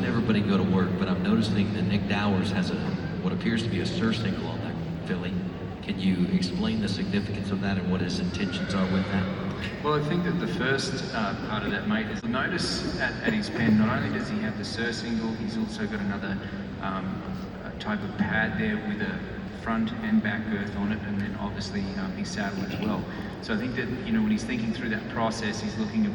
seeing everybody go to work, but I'm noticing that Nick Dowers has what appears to be a surcingle on that filly. Can you explain the significance of that and what his intentions are with that? Well, I think that the first part of that, mate, is notice at his pen, not only does he have the surcingle, he's also got another type of pad there with a front and back girth on it, and then obviously his saddle as well. So I think that, you know, when he's thinking through that process, he's looking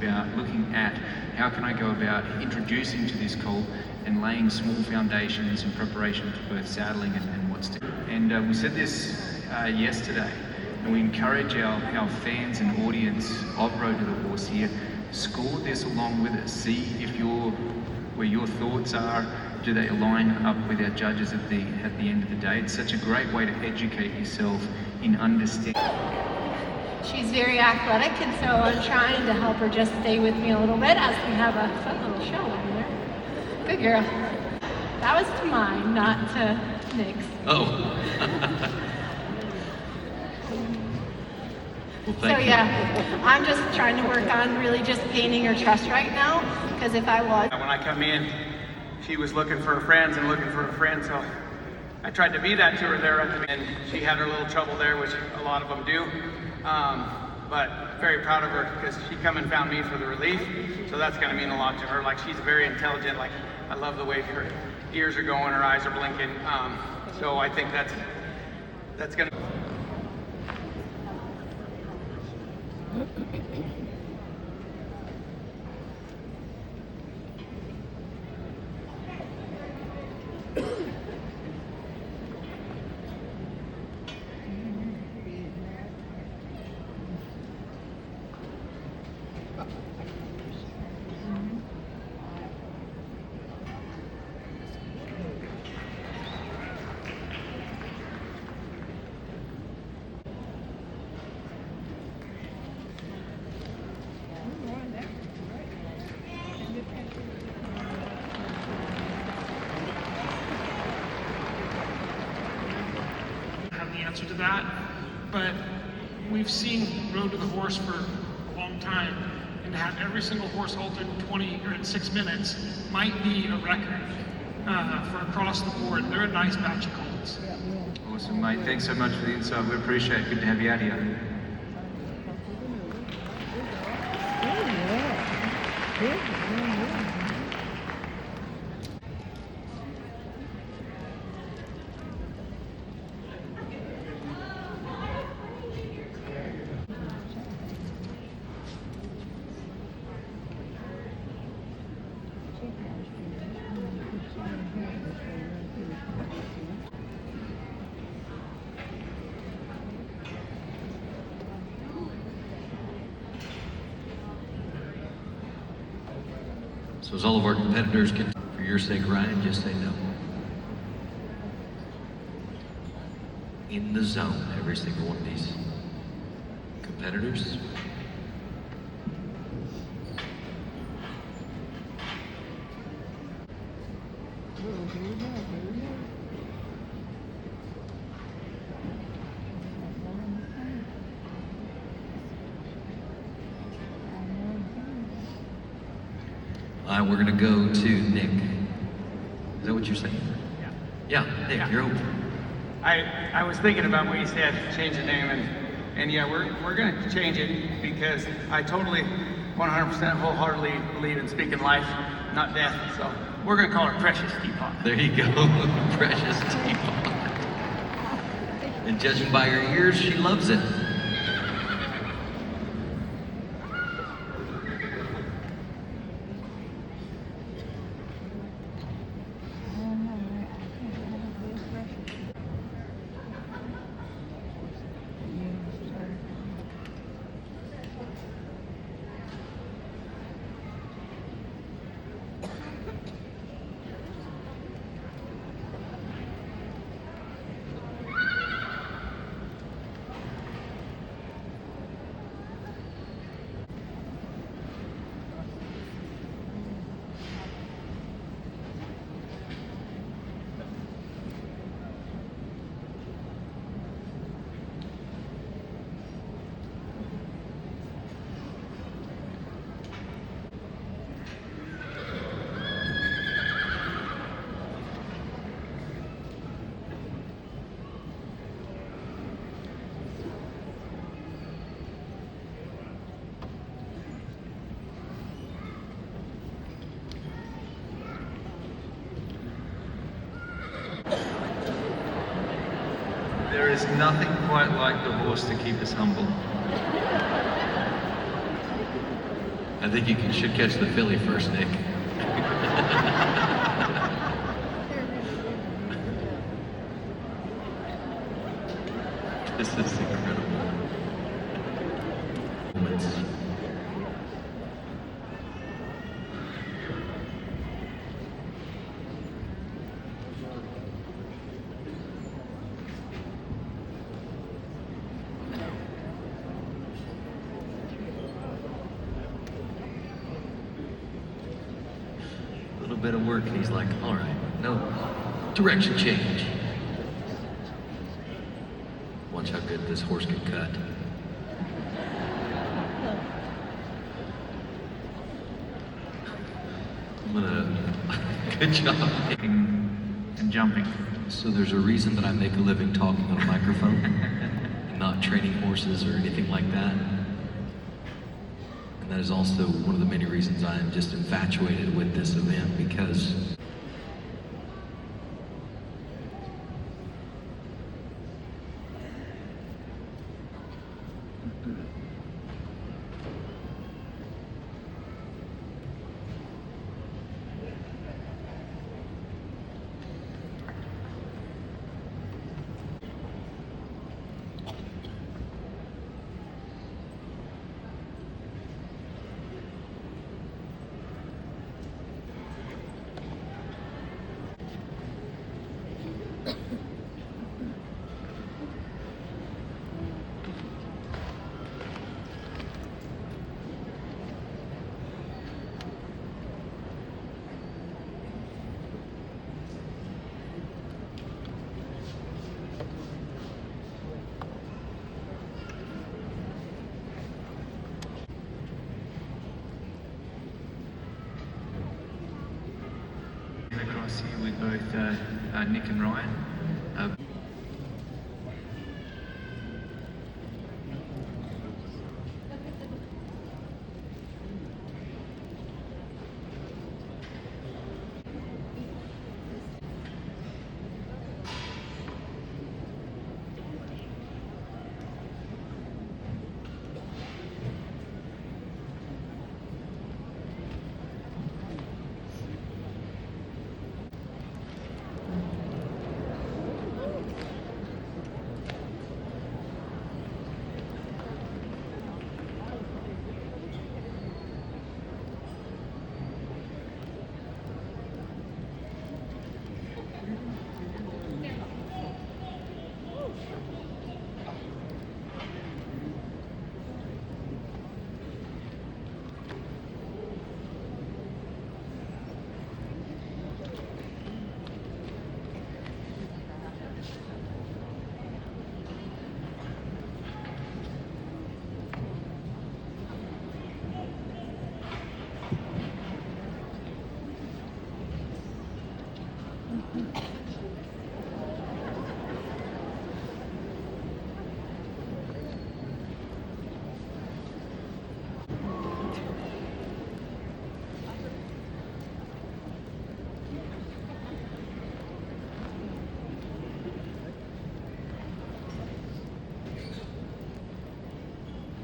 at how can I go about introducing to this colt and laying small foundations in preparation for both saddling and what's to. And we said this yesterday, and we encourage our fans and audience of Road to the Horse here, score this along with us. See if where your thoughts are. Do they align up with our judges at the end of the day? It's such a great way to educate yourself in understanding. She's very athletic, and so I'm trying to help her just stay with me a little bit as we have a fun little show over there. Good girl. That was to mine, not to Nick's. Oh. Well, so yeah, I'm just trying to work on really just gaining her trust right now, because if I was... When I come in, she was looking for her friends, so I tried to be that to her there at the beginning. She had her little trouble there, which a lot of them do, but very proud of her because she come and found me for the relief, so that's going to mean a lot to her. Like, she's very intelligent. Like, I love the way her ears are going, her eyes are blinking, so I think that's going to... answer to that, but we've seen Road to the Horse for a long time, and to have every single horse halted in 20 or in 6 minutes might be a record for across the board. They're a nice batch of colts. Awesome, mate. Thanks so much for the insight. We appreciate it. Good to have you out here. So as all of our competitors can, for your sake, Ryan, just say no. In the zone, every single one of these competitors. We're gonna go to Nick. Is that what you're saying? Yeah. Yeah, Nick, you're open. I was thinking about what you said, change the name, and yeah, we're gonna change it because I totally 100% wholeheartedly believe in speaking life, not death. So we're gonna call her Precious Teapot. There you go, Precious Teapot. And judging by her ears, she loves it. There's nothing quite like the horse to keep us humble. I think you should catch the filly first, Nick. This is incredible. Moments. A little bit of work, and he's like, all right, no, direction change. Watch how good this horse can cut. I'm gonna, good job. And jumping. So there's a reason that I make a living talking on a microphone, and not training horses or anything like that. And that is also one of the many reasons I am just infatuated with this event, because Across here with both Nick and Ryan.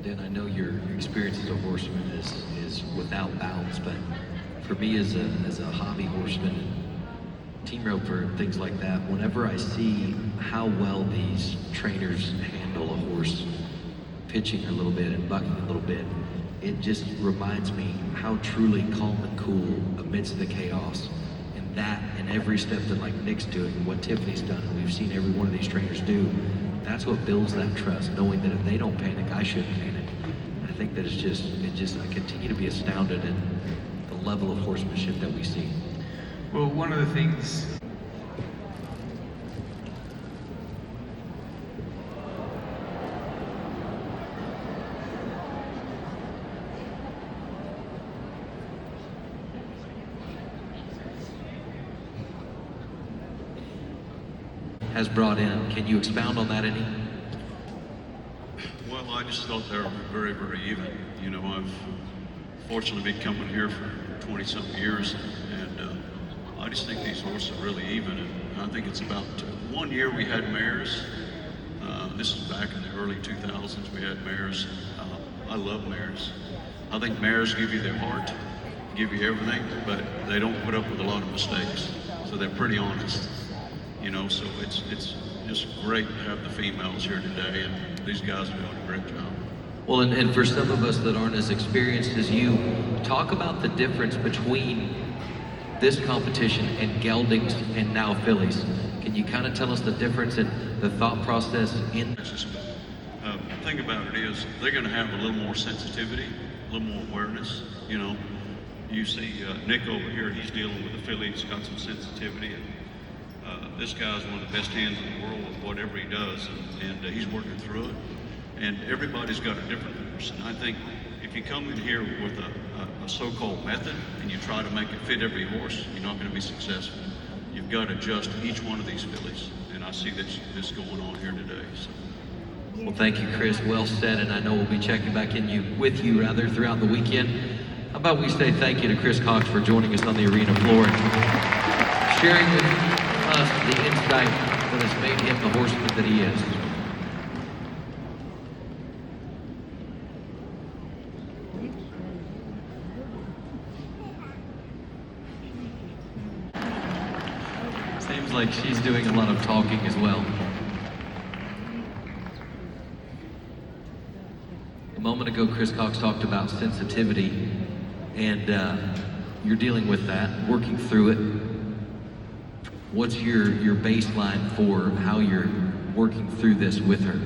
Dan, I know your experience as a horseman is without bounds, but for me as a hobby horseman and team roper and things like that, whenever I see how well these trainers handle a horse pitching a little bit and bucking a little bit, it just reminds me how truly calm and cool amidst the chaos. And that and every step that like Nick's doing, what Tiffany's done, and we've seen every one of these trainers do, that's what builds that trust, knowing that if they don't panic, I shouldn't panic. I think that I continue to be astounded at the level of horsemanship that we see. Well, one of the things has brought in, can you expound on that any? Well, I just thought they were very, very even. You know, I've fortunately been coming here for 20-something years, and I just think these horses are really even. And I think it's about 1 year we had mares. This is back in the early 2000s. We had mares. I love mares. I think mares give you their heart, give you everything, but they don't put up with a lot of mistakes. So they're pretty honest, you know. So it's just great to have the females here today, and these guys are doing a great job. Well, and for some of us that aren't as experienced as you, talk about the difference between this competition and geldings and now fillies. Can you kind of tell us the difference in the thought process in? The thing about it is they're going to have a little more sensitivity, a little more awareness. You know, you see Nick over here, he's dealing with a filly, he's got some sensitivity. And this guy's one of the best hands in the world with whatever he does, and he's working through it. And everybody's got a different horse. And I think if you come in here with a so-called method and you try to make it fit every horse, you're not going to be successful. You've got to adjust each one of these fillies. And I see this going on here today. So. Well, thank you, Chris. Well said, and I know we'll be checking back with you throughout the weekend. How about we say thank you to Chris Cox for joining us on the arena floor and sharing with us the insight that has made him the horseman that he is. Seems like she's doing a lot of talking as well. A moment ago, Chris Cox talked about sensitivity, and you're dealing with that, working through it. What's your baseline for how you're working through this with her?